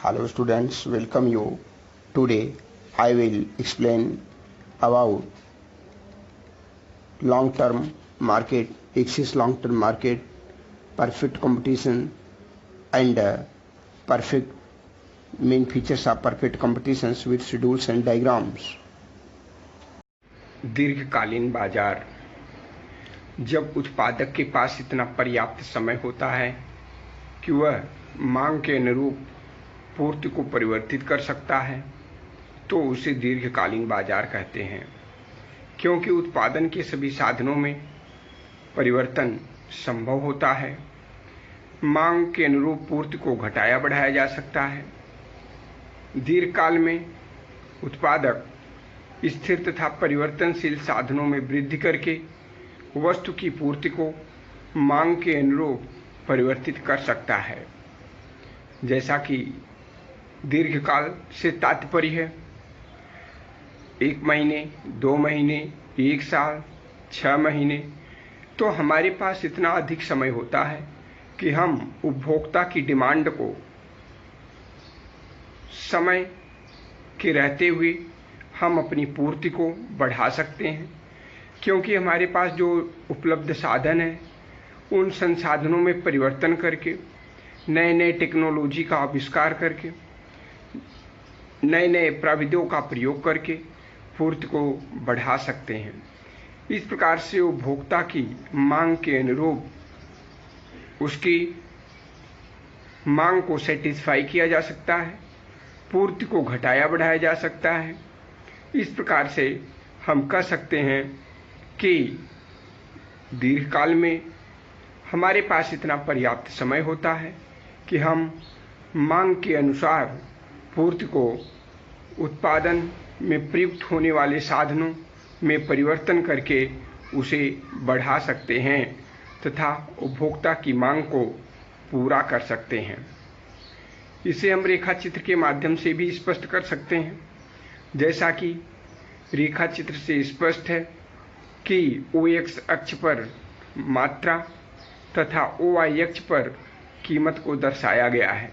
Hello students, welcome you. Today I will explain about long-term market, axis long-term market, perfect competition and perfect main features of perfect competitions with schedules and diagrams. दीर्घकालीन बाजार जब उत्पादक के पास इतना पर्याप्त समय होता है कि वह मांग के अनुरूप पूर्ति को परिवर्तित कर सकता है तो उसे दीर्घकालीन बाजार कहते हैं, क्योंकि उत्पादन के सभी साधनों में परिवर्तन संभव होता है। मांग के अनुरूप पूर्ति को घटाया बढ़ाया जा सकता है। दीर्घकाल में उत्पादक स्थिर तथा परिवर्तनशील साधनों में वृद्धि करके वस्तु की पूर्ति को मांग के अनुरूप परिवर्तित कर सकता है। जैसा कि दीर्घकाल से तात्पर्य है 1 महीने, 2 महीने, 1 साल, 6 महीने, तो हमारे पास इतना अधिक समय होता है कि हम उपभोक्ता की डिमांड को समय के रहते हुए हम अपनी पूर्ति को बढ़ा सकते हैं, क्योंकि हमारे पास जो उपलब्ध साधन है उन संसाधनों में परिवर्तन करके नए नए टेक्नोलॉजी का आविष्कार करके नए नए प्रविधियों का प्रयोग करके पूर्ति को बढ़ा सकते हैं। इस प्रकार से उपभोक्ता की मांग के अनुरूप उसकी मांग को सेटिस्फाई किया जा सकता है, पूर्ति को घटाया बढ़ाया जा सकता है। इस प्रकार से हम कह सकते हैं कि दीर्घकाल में हमारे पास इतना पर्याप्त समय होता है कि हम मांग के अनुसार पूर्ति को उत्पादन में प्रयुक्त होने वाले साधनों में परिवर्तन करके उसे बढ़ा सकते हैं तथा उपभोक्ता की मांग को पूरा कर सकते हैं। इसे हम रेखा चित्र के माध्यम से भी स्पष्ट कर सकते हैं। जैसा कि रेखा चित्र से स्पष्ट है कि OX अक्ष पर मात्रा तथा OY अक्ष पर कीमत को दर्शाया गया है।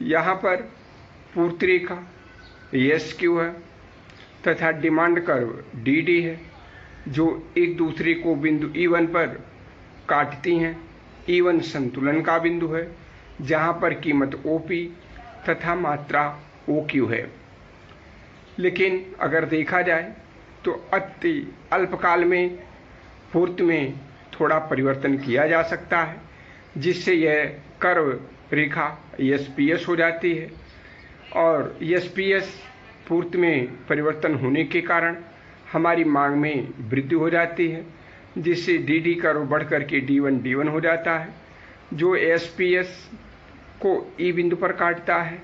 यहाँ पर पूर्ति रेखा SQ है तथा डिमांड कर्व DD है, जो एक दूसरे को बिंदु E1 पर काटती हैं। E1 संतुलन का बिंदु है जहाँ पर कीमत OP तथा मात्रा OQ है। लेकिन अगर देखा जाए तो अति अल्पकाल में पूर्ति में थोड़ा परिवर्तन किया जा सकता है, जिससे यह कर्व रेखा SPS हो जाती है और SPS पूर्ति में परिवर्तन होने के कारण हमारी मांग में वृद्धि हो जाती है, जिससे DD कर्व बढ़ करके D1 हो जाता है, जो SPS को E बिंदु पर काटता है।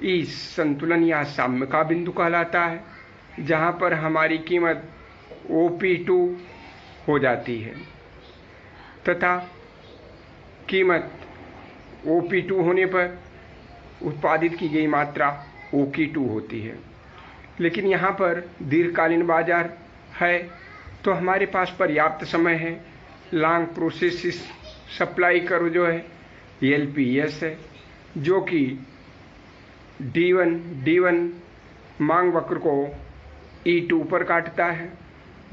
E संतुलन या साम्य का बिंदु कहलाता है, जहाँ पर हमारी कीमत OP2 हो जाती है तथा कीमत OP2 होने पर उत्पादित की गई मात्रा OQ2 होती है। लेकिन यहाँ पर दीर्घकालीन बाजार है तो हमारे पास पर्याप्त समय है। लॉन्ग प्रोसेस सप्लाई कर्व जो है LPS है, जो कि D1 मांग वक्र को E2 पर काटता है,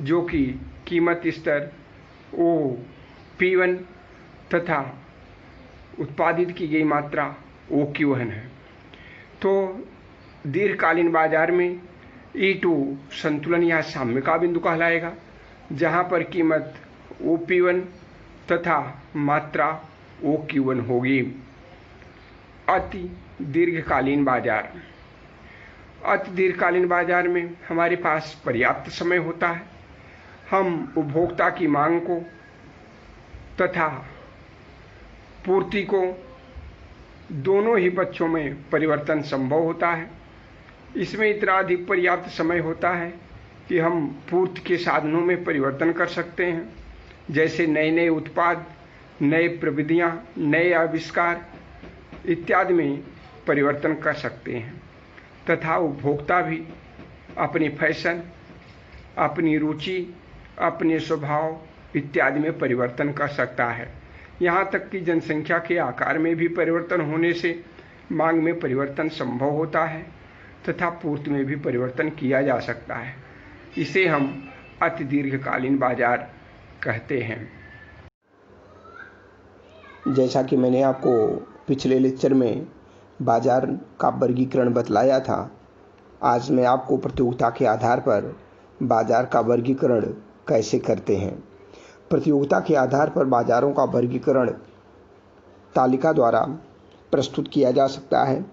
जो कि कीमत स्तर OP1 तथा उत्पादित की गई मात्रा OQ1 है। तो दीर्घकालीन बाजार में E2 संतुलन या साम्य का बिंदु कहलाएगा, जहाँ पर कीमत OP1 तथा मात्रा OQ1 होगी। अति दीर्घकालीन बाजार अति दीर्घकालीन बाजार में हमारे पास पर्याप्त समय होता है। हम उपभोक्ता की मांग को तथा पूर्ति को दोनों ही पक्षों में परिवर्तन संभव होता है। इसमें इतना अधिक पर्याप्त समय होता है कि हम पूर्ति के साधनों में परिवर्तन कर सकते हैं, जैसे नए नए उत्पाद, नए प्रविधियां, नए आविष्कार इत्यादि में परिवर्तन कर सकते हैं तथा उपभोक्ता भी अपने फैशन, अपनी रुचि, अपने स्वभाव इत्यादि में परिवर्तन कर सकता है। यहाँ तक कि जनसंख्या के आकार में भी परिवर्तन होने से मांग में परिवर्तन संभव होता है तथा पूर्ति में भी परिवर्तन किया जा सकता है। इसे हम अति दीर्घकालीन बाजार कहते हैं। जैसा कि मैंने आपको पिछले लेक्चर में बाजार का वर्गीकरण बतलाया था, आज मैं आपको प्रतियोगिता के आधार पर बाजार का वर्गीकरण कैसे करते हैं। प्रतियोगिता के आधार पर बाजारों का वर्गीकरण तालिका द्वारा प्रस्तुत किया जा सकता है।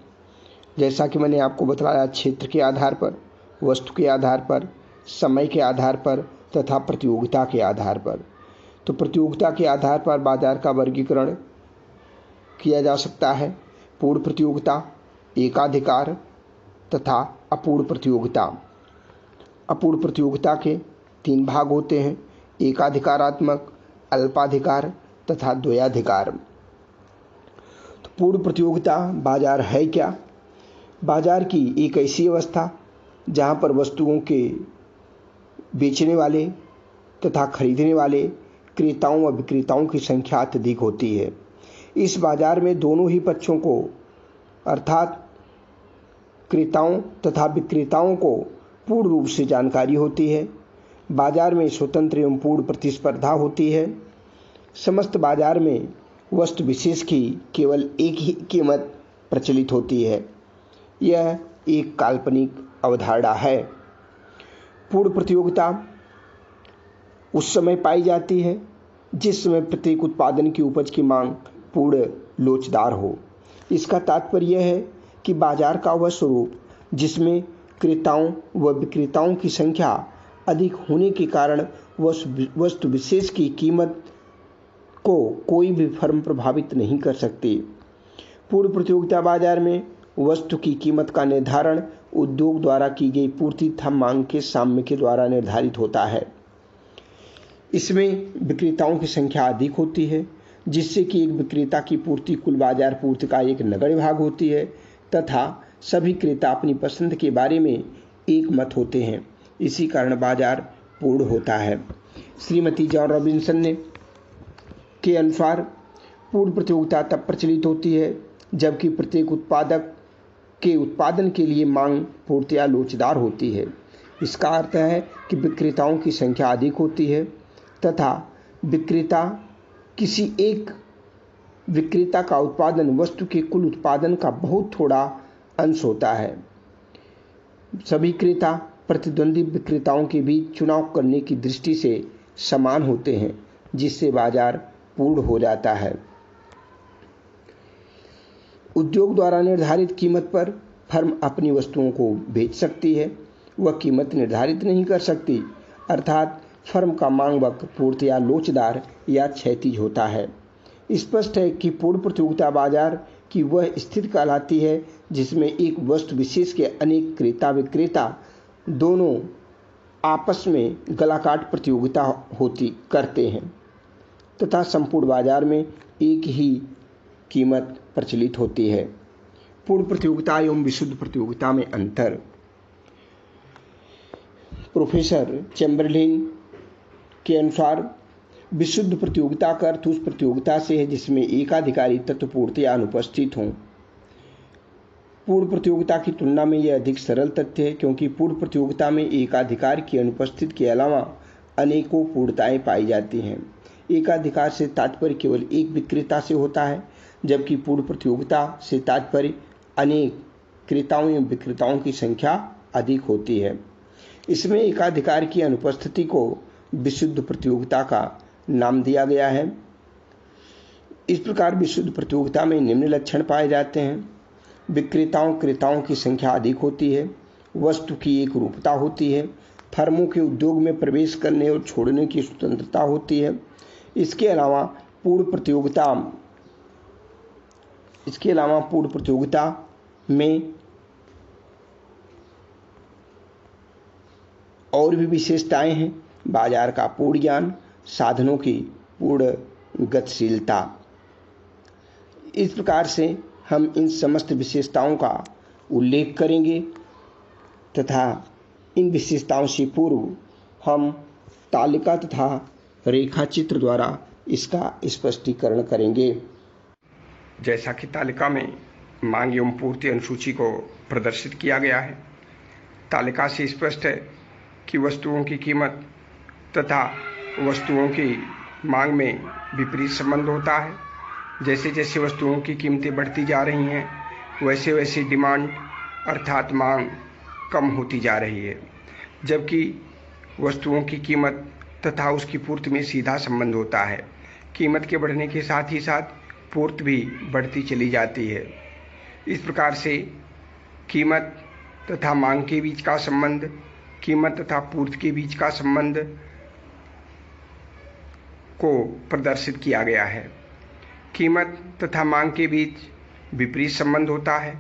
जैसा कि मैंने आपको बतलाया, क्षेत्र के आधार पर, वस्तु के आधार पर, समय के आधार पर तथा प्रतियोगिता के आधार पर। तो प्रतियोगिता के आधार पर बाजार का वर्गीकरण किया जा सकता है। पूर्ण प्रतियोगिता, एकाधिकार तथा अपूर्ण प्रतियोगिता। अपूर्ण प्रतियोगिता के 3 भाग होते हैं: एकाधिकारात्मक, अल्पाधिकार तथा द्वयाधिकार। तो पूर्ण प्रतियोगिता बाजार है क्या? बाजार की एक ऐसी अवस्था जहां पर वस्तुओं के बेचने वाले तथा खरीदने वाले क्रेताओं व विक्रेताओं की संख्या अत्यधिक होती है। इस बाजार में दोनों ही पक्षों को, अर्थात क्रेताओं तथा विक्रेताओं को पूर्ण रूप से जानकारी होती है। बाजार में स्वतंत्र एवं पूर्ण प्रतिस्पर्धा होती है। समस्त बाजार में वस्तु विशेष की केवल एक ही कीमत प्रचलित होती है। यह एक काल्पनिक अवधारणा है। पूर्ण प्रतियोगिता उस समय पाई जाती है जिस समय प्रत्येक उत्पादन की उपज की मांग पूर्ण लोचदार हो। इसका तात्पर्य यह है कि बाजार का वह स्वरूप जिसमें क्रेताओं व विक्रेताओं की संख्या अधिक होने के कारण वस्तु विशेष की कीमत को कोई भी फर्म प्रभावित नहीं कर सकती। पूर्ण प्रतियोगिता बाजार में वस्तु की कीमत का निर्धारण उद्योग द्वारा की गई पूर्ति तथा मांग के साम्य के द्वारा निर्धारित होता है। इसमें विक्रेताओं की संख्या अधिक होती है, जिससे कि एक विक्रेता की पूर्ति कुल बाजार पूर्ति का एक नगण्य भाग होती है तथा सभी क्रेता अपनी पसंद के बारे में एक मत होते हैं। इसी कारण बाजार पूर्ण होता है। श्रीमती जॉन रॉबिन्सन के अनुसार पूर्ण प्रतियोगिता तब प्रचलित होती है जबकि प्रत्येक उत्पादक के उत्पादन के लिए मांग पूर्णतया लोचदार होती है। इसका अर्थ है कि विक्रेताओं की संख्या अधिक होती है तथा किसी एक विक्रेता का उत्पादन वस्तु के कुल उत्पादन का बहुत थोड़ा अंश होता है। सभी क्रेता प्रतिद्वंदी विक्रेताओं के बीच चुनाव करने की दृष्टि से समान होते हैं, जिससे बाजार पूर्ण हो जाता है। उद्योग द्वारा निर्धारित कीमत पर फर्म अपनी वस्तुओं को बेच सकती है, वह कीमत निर्धारित नहीं कर सकती, अर्थात फर्म का मांग वक्र पूर्णतया लोचदार या क्षैतिज होता है। स्पष्ट है कि पूर्ण प्रतियोगिता बाजार की वह स्थिति कहलाती है जिसमें एक वस्तु विशेष के अनेक क्रेता विक्रेता दोनों आपस में गलाकाट प्रतियोगिता करते हैं तथा संपूर्ण बाजार में एक ही कीमत प्रचलित होती है। पूर्ण प्रतियोगिता एवं विशुद्ध प्रतियोगिता में अंतर। प्रोफेसर चैम्बरलेन के अनुसार विशुद्ध प्रतियोगिता का अर्थ उस प्रतियोगिता से है जिसमें एकाधिकारी तत्व पूर्णतया अनुपस्थित हों। पूर्ण प्रतियोगिता की तुलना में यह अधिक सरल तथ्य है, क्योंकि पूर्ण प्रतियोगिता में एकाधिकार की अनुपस्थिति के अलावा अनेकों पूर्णताएं पाई जाती हैं। एकाधिकार से तात्पर्य केवल एक विक्रेता से होता है, जबकि पूर्ण प्रतियोगिता से तात्पर्य अनेक क्रेताओं एवं विक्रेताओं की संख्या अधिक होती है। इसमें एकाधिकार की अनुपस्थिति को विशुद्ध प्रतियोगिता का नाम दिया गया है। इस प्रकार विशुद्ध प्रतियोगिता में निम्न लक्षण पाए जाते हैं: विक्रेताओं क्रेताओं की संख्या अधिक होती है, वस्तु की एक रूपता होती है, फर्मों के उद्योग में प्रवेश करने और छोड़ने की स्वतंत्रता होती है। इसके अलावा पूर्ण प्रतियोगिता में और भी विशेषताएं हैं: बाजार का पूर्ण ज्ञान, साधनों की पूर्ण गतिशीलता। इस प्रकार से हम इन समस्त विशेषताओं का उल्लेख करेंगे तथा इन विशेषताओं से पूर्व हम तालिका तथा रेखाचित्र द्वारा इसका स्पष्टीकरण करेंगे। जैसा कि तालिका में मांग एवं पूर्ति अनुसूची को प्रदर्शित किया गया है। तालिका से स्पष्ट है कि वस्तुओं की कीमत तथा वस्तुओं की मांग में विपरीत संबंध होता है। जैसे जैसे वस्तुओं की कीमतें बढ़ती जा रही हैं, वैसे वैसे डिमांड अर्थात मांग कम होती जा रही है, जबकि वस्तुओं की कीमत तथा उसकी पूर्ति में सीधा संबंध होता है। कीमत के बढ़ने के साथ ही साथ पूर्ति भी बढ़ती चली जाती है। इस प्रकार से कीमत तथा मांग के बीच का संबंध, कीमत तथा पूर्ति के बीच का संबंध को प्रदर्शित किया गया है। कीमत तथा मांग के बीच विपरीत संबंध होता है,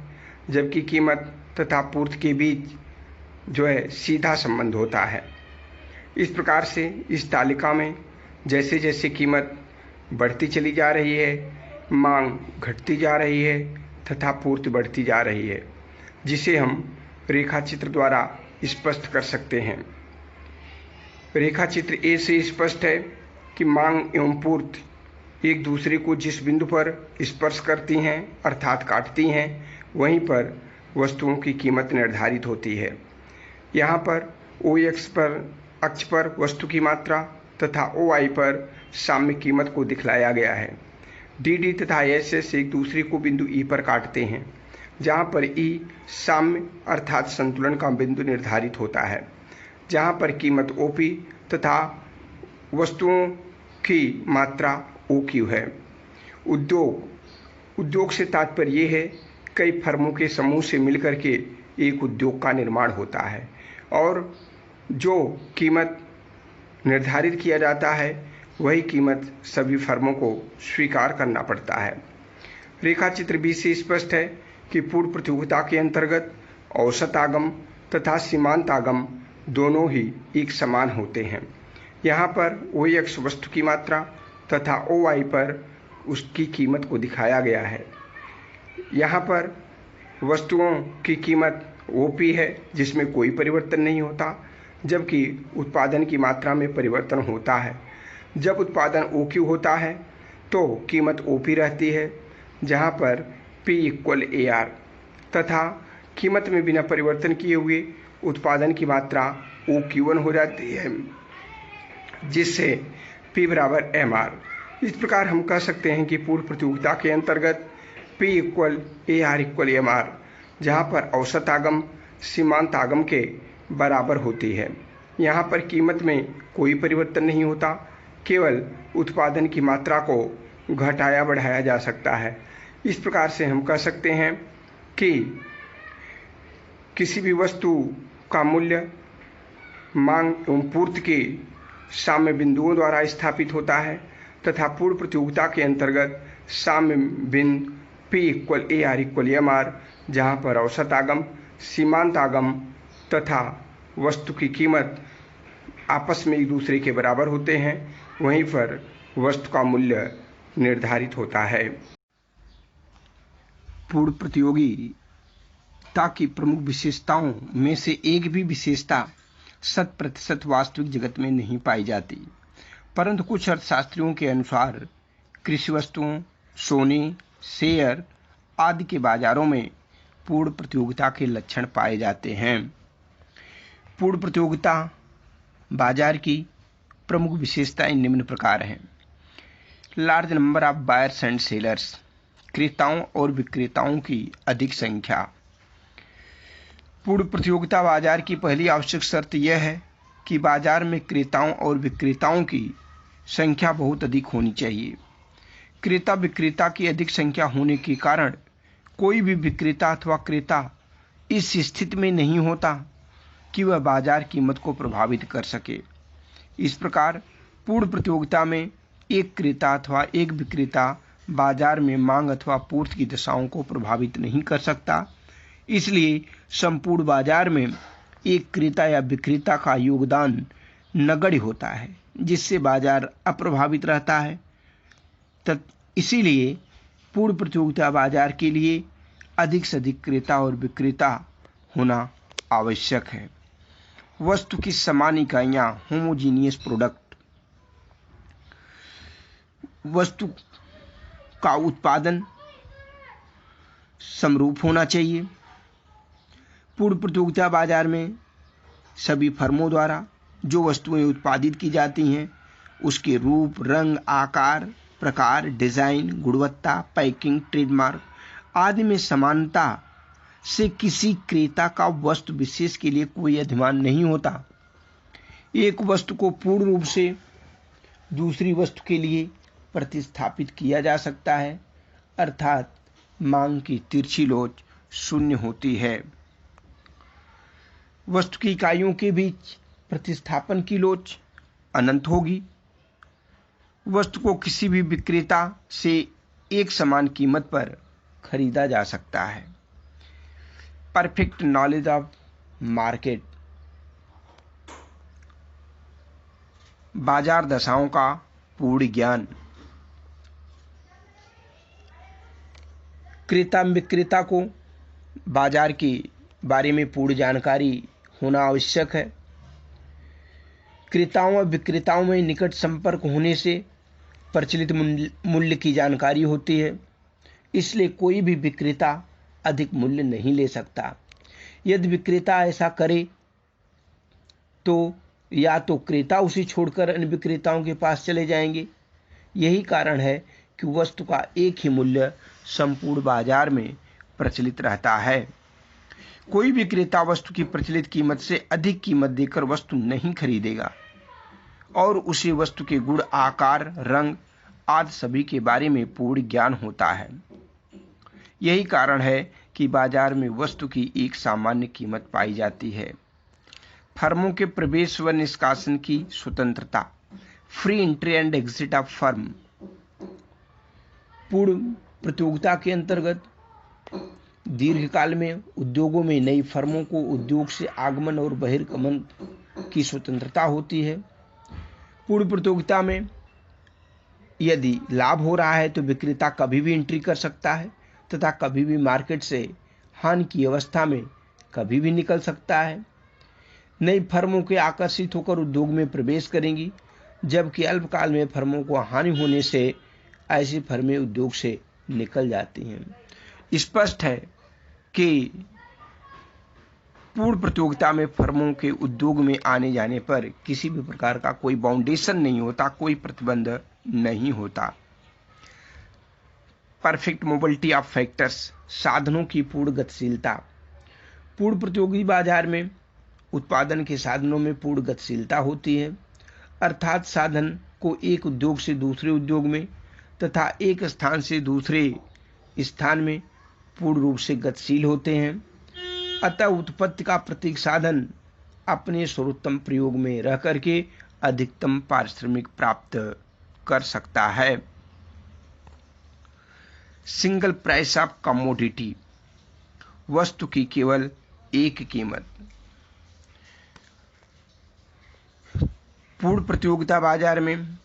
जबकि कीमत तथा पूर्ति के बीच जो है सीधा संबंध होता है। इस प्रकार से इस तालिका में जैसे जैसे कीमत बढ़ती चली जा रही है, मांग घटती जा रही है तथा पूर्ति बढ़ती जा रही है, जिसे हम रेखाचित्र द्वारा स्पष्ट कर सकते हैं। रेखाचित्र ए से स्पष्ट है कि मांग एवं पूर्ति एक दूसरे को जिस बिंदु पर स्पर्श करती हैं अर्थात काटती हैं, वहीं पर वस्तुओं की कीमत निर्धारित होती है। यहाँ पर OX पर अक्ष पर वस्तु की मात्रा तथा OY पर साम्य कीमत को दिखलाया गया है। DD तथा SS एक दूसरे को बिंदु E पर काटते हैं, जहाँ पर E साम्य अर्थात संतुलन का बिंदु निर्धारित होता है, जहाँ पर कीमत OP तथा वस्तुओं की मात्रा OQ है। उद्योग से तात्पर्य ये है कई फर्मों के समूह से मिलकर के एक उद्योग का निर्माण होता है और जो कीमत निर्धारित किया जाता है वही कीमत सभी फर्मों को स्वीकार करना पड़ता है। रेखाचित्र बी से स्पष्ट है कि पूर्व प्रतियोगिता के अंतर्गत औसत आगम तथा सीमांत आगम दोनों ही एक समान होते हैं। यहाँ पर OX वस्तु की मात्रा तथा OY पर उसकी कीमत को दिखाया गया है। यहाँ पर वस्तुओं की कीमत OP है जिसमें कोई परिवर्तन नहीं होता, जबकि उत्पादन की मात्रा में परिवर्तन होता है। जब उत्पादन OQ होता है तो कीमत OP रहती है, जहाँ पर P = AR तथा कीमत में बिना परिवर्तन किए हुए उत्पादन की मात्रा OQ1 हो जाती है, जिससे P = MR। इस प्रकार हम कह सकते हैं कि पूर्व प्रतियोगिता के अंतर्गत P = AR = MR, जहाँ पर औसत आगम सीमांत आगम के बराबर होती है। यहाँ पर कीमत में कोई परिवर्तन नहीं होता, केवल उत्पादन की मात्रा को घटाया बढ़ाया जा सकता है। इस प्रकार से हम कह सकते हैं कि किसी भी वस्तु का मूल्य मांग एवं पूर्ति के साम्य बिंदुओं द्वारा स्थापित होता है तथा पूर्व प्रतियोगिता के अंतर्गत साम्य बिंदु P = AR = MR, जहाँ पर औसत आगम सीमांत आगम तथा वस्तु की कीमत आपस में एक दूसरे के बराबर होते हैं, वहीं पर वस्तु का मूल्य निर्धारित होता है। पूर्व प्रतियोगिता की प्रमुख विशेषताओं में से एक भी विशेषता 100% वास्तविक जगत में नहीं पाई जाती, परंतु कुछ अर्थशास्त्रियों के अनुसार कृषि वस्तुओं, सोने, शेयर आदि के बाजारों में पूर्ण प्रतियोगिता के लक्षण पाए जाते हैं। पूर्ण प्रतियोगिता बाजार की प्रमुख विशेषताएं निम्न प्रकार हैं। Large number of buyers and sellers, क्रेताओं और विक्रेताओं की अधिक संख्या। पूर्ण प्रतियोगिता बाजार की पहली आवश्यक शर्त यह है कि बाजार में क्रेताओं और विक्रेताओं की संख्या बहुत अधिक होनी चाहिए। क्रेता विक्रेता की अधिक संख्या होने के कारण कोई भी विक्रेता अथवा क्रेता इस स्थिति में नहीं होता कि वह बाजार कीमत को प्रभावित कर सके। इस प्रकार पूर्ण प्रतियोगिता में एक क्रेता अथवा एक विक्रेता बाजार में मांग अथवा पूर्ति की दशाओं को प्रभावित नहीं कर सकता। इसलिए संपूर्ण बाजार में एक क्रेता या विक्रेता का योगदान नगण्य होता है, जिससे बाजार अप्रभावित रहता है। इसीलिए पूर्ण प्रतियोगिता बाजार के लिए अधिक से अधिक क्रेता और विक्रेता होना आवश्यक है। वस्तु की समान इकाइयां, होमोजीनियस प्रोडक्ट, वस्तु का उत्पादन समरूप होना चाहिए। पूर्ण प्रतियोगिता बाजार में सभी फर्मों द्वारा जो वस्तुएं उत्पादित की जाती हैं उसके रूप, रंग, आकार, प्रकार, डिजाइन, गुणवत्ता, पैकिंग, ट्रेडमार्क आदि में समानता से किसी क्रेता का वस्तु विशेष के लिए कोई अधिमान नहीं होता। एक वस्तु को पूर्ण रूप से दूसरी वस्तु के लिए प्रतिस्थापित किया जा सकता है, अर्थात मांग की तिरछी लोच शून्य होती है। वस्तु की इकाइयों के बीच प्रतिस्थापन की लोच अनंत होगी। वस्तु को किसी भी विक्रेता से एक समान कीमत पर खरीदा जा सकता है। परफेक्ट नॉलेज ऑफ मार्केट, बाजार दशाओं का पूर्ण ज्ञान। क्रेता विक्रेता को बाजार के बारे में पूर्ण जानकारी होना आवश्यक है। क्रेताओं और विक्रेताओं में निकट संपर्क होने से प्रचलित मूल्य की जानकारी होती है, इसलिए कोई भी विक्रेता अधिक मूल्य नहीं ले सकता। यदि विक्रेता ऐसा करे तो या तो क्रेता उसे छोड़कर अन्य विक्रेताओं के पास चले जाएंगे। यही कारण है कि वस्तु का एक ही मूल्य संपूर्ण बाजार में प्रचलित रहता है। कोई विक्रेता वस्तु की प्रचलित कीमत से अधिक कीमत देकर वस्तु नहीं खरीदेगा और उसे वस्तु के गुण, आकार, रंग आदि सभी के बारे में पूर्ण ज्ञान होता है। यही कारण है कि बाजार में वस्तु की एक सामान्य कीमत पाई जाती है। फर्मों के प्रवेश व निष्कासन की स्वतंत्रता, free entry and exit of firm. पूर्ण प्रतियोगिता के अंतर्गत दीर्घकाल में उद्योगों में नई फर्मों को उद्योग से आगमन और बहिर्गमन की स्वतंत्रता होती है। पूर्ण प्रतियोगिता में यदि लाभ हो रहा है तो विक्रेता कभी भी एंट्री कर सकता है तथा कभी भी मार्केट से हानि की अवस्था में कभी भी निकल सकता है। नई फर्मों के आकर्षित होकर उद्योग में प्रवेश करेंगी, जबकि अल्पकाल में फर्मों को हानि होने से ऐसी फर्में उद्योग से निकल जाती हैं। स्पष्ट है कि पूर्ण प्रतियोगिता में फर्मों के उद्योग में आने जाने पर किसी भी प्रकार का कोई बाउंडेशन नहीं होता, कोई प्रतिबंध नहीं होता। परफेक्ट मोबिलिटी ऑफ फैक्टर्स, साधनों की पूर्ण गतिशीलता। पूर्ण प्रतियोगी बाजार में उत्पादन के साधनों में पूर्ण गतिशीलता होती है, अर्थात साधन को एक उद्योग से दूसरे उद्योग में तथा एक स्थान से दूसरे स्थान में पूर्ण रूप से गतिशील होते हैं। अतः उत्पत्ति का प्रत्येक साधन अपने सर्वोत्तम प्रयोग में रह करके अधिकतम पारिश्रमिक प्राप्त कर सकता है। सिंगल प्राइस ऑफ कमोडिटी, वस्तु की केवल एक कीमत। पूर्ण प्रतियोगिता बाजार में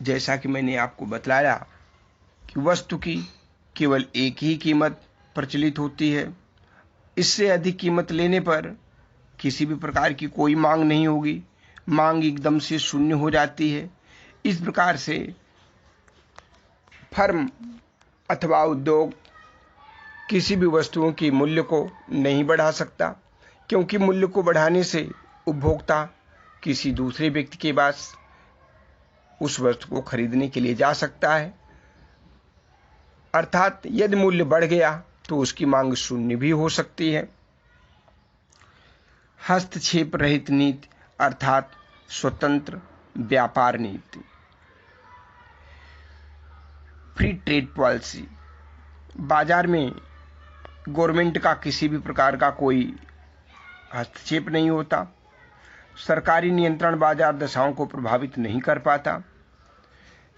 जैसा कि मैंने आपको बतलाया कि वस्तु की केवल एक ही कीमत प्रचलित होती है। इससे अधिक कीमत लेने पर किसी भी प्रकार की कोई मांग नहीं होगी, मांग एकदम से शून्य हो जाती है। इस प्रकार से फर्म अथवा उद्योग किसी भी वस्तुओं की मूल्य को नहीं बढ़ा सकता, क्योंकि मूल्य को बढ़ाने से उपभोक्ता किसी दूसरे व्यक्ति के पास उस वस्तु को खरीदने के लिए जा सकता है। अर्थात यदि मूल्य बढ़ गया तो उसकी मांग शून्य भी हो सकती है। हस्तक्षेप रहित नीति अर्थात स्वतंत्र व्यापार नीति, फ्री ट्रेड पॉलिसी। बाजार में गवर्नमेंट का किसी भी प्रकार का कोई हस्तक्षेप नहीं होता। सरकारी नियंत्रण बाजार दशाओं को प्रभावित नहीं कर पाता।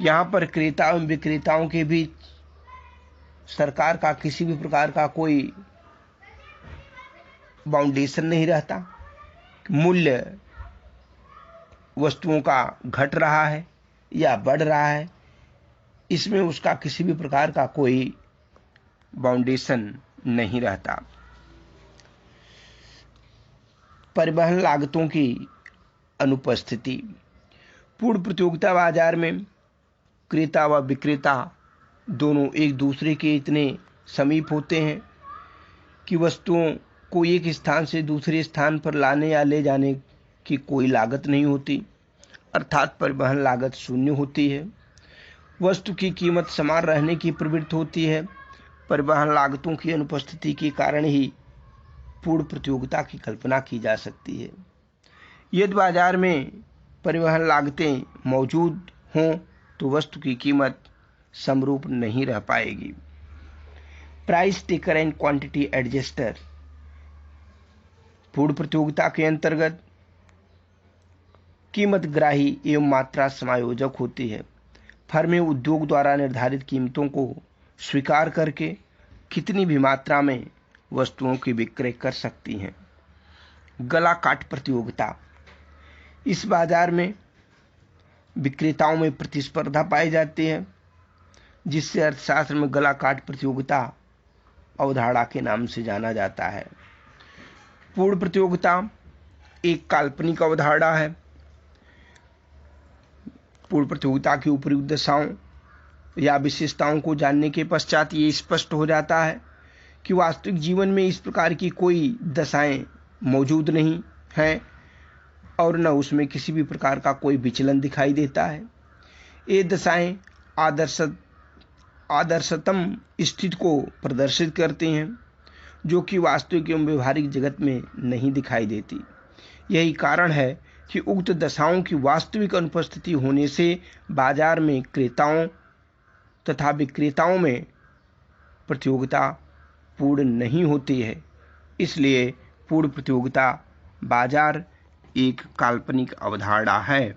यहाँ पर क्रेता एवं विक्रेताओं के बीच सरकार का किसी भी प्रकार का कोई बाउंडेशन नहीं रहता। मूल्य वस्तुओं का घट रहा है या बढ़ रहा है, इसमें उसका किसी भी प्रकार का कोई बाउंडेशन नहीं रहता। परिवहन लागतों की अनुपस्थिति। पूर्ण प्रतियोगिता बाजार में क्रेता व विक्रेता दोनों एक दूसरे के इतने समीप होते हैं, कि वस्तुओं को एक स्थान से दूसरे स्थान पर लाने या ले जाने की कोई लागत नहीं होती, अर्थात परिवहन लागत शून्य होती है। वस्तु की कीमत समान रहने की प्रवृत्ति होती है। परिवहन लागतों की अनुपस्थिति के कारण ही पूर्ण प्रतियोगिता की कल्पना की जा सकती है। यदि बाजार में परिवहन लागतें मौजूद हों तो वस्तु की कीमत समरूप नहीं रह पाएगी। Price taker and quantity adjuster पूर्ण प्रतियोगिता के अंतर्गत कीमत ग्राही एवं मात्रा समायोजक होती है। फर्में उद्योग द्वारा निर्धारित कीमतों को स्वीकार करके कितनी भी मात्रा में वस्तुओं की विक्रय कर सकती हैं। गला काट प्रतियोगिता, इस बाजार में विक्रेताओं में प्रतिस्पर्धा पाई जाती है, जिससे अर्थशास्त्र में गला काट प्रतियोगिता अवधारणा के नाम से जाना जाता है। पूर्ण प्रतियोगिता एक काल्पनिक अवधारणा है। पूर्ण प्रतियोगिता की उपयुक्त दशाओं या विशेषताओं को जानने के पश्चात ये स्पष्ट हो जाता है कि वास्तविक जीवन में इस प्रकार की कोई दशाएं मौजूद नहीं हैं और न उसमें किसी भी प्रकार का कोई विचलन दिखाई देता है। ये दशाएं आदर्शतम स्थिति को प्रदर्शित करती हैं, जो कि वास्तविक एवं व्यवहारिक जगत में नहीं दिखाई देती। यही कारण है कि उक्त दशाओं की वास्तविक अनुपस्थिति होने से बाजार में क्रेताओं तथा विक्रेताओं में प्रतियोगिता पूर्ण नहीं होती है। इसलिए पूर्ण प्रतियोगिता बाजार एक काल्पनिक अवधारणा है।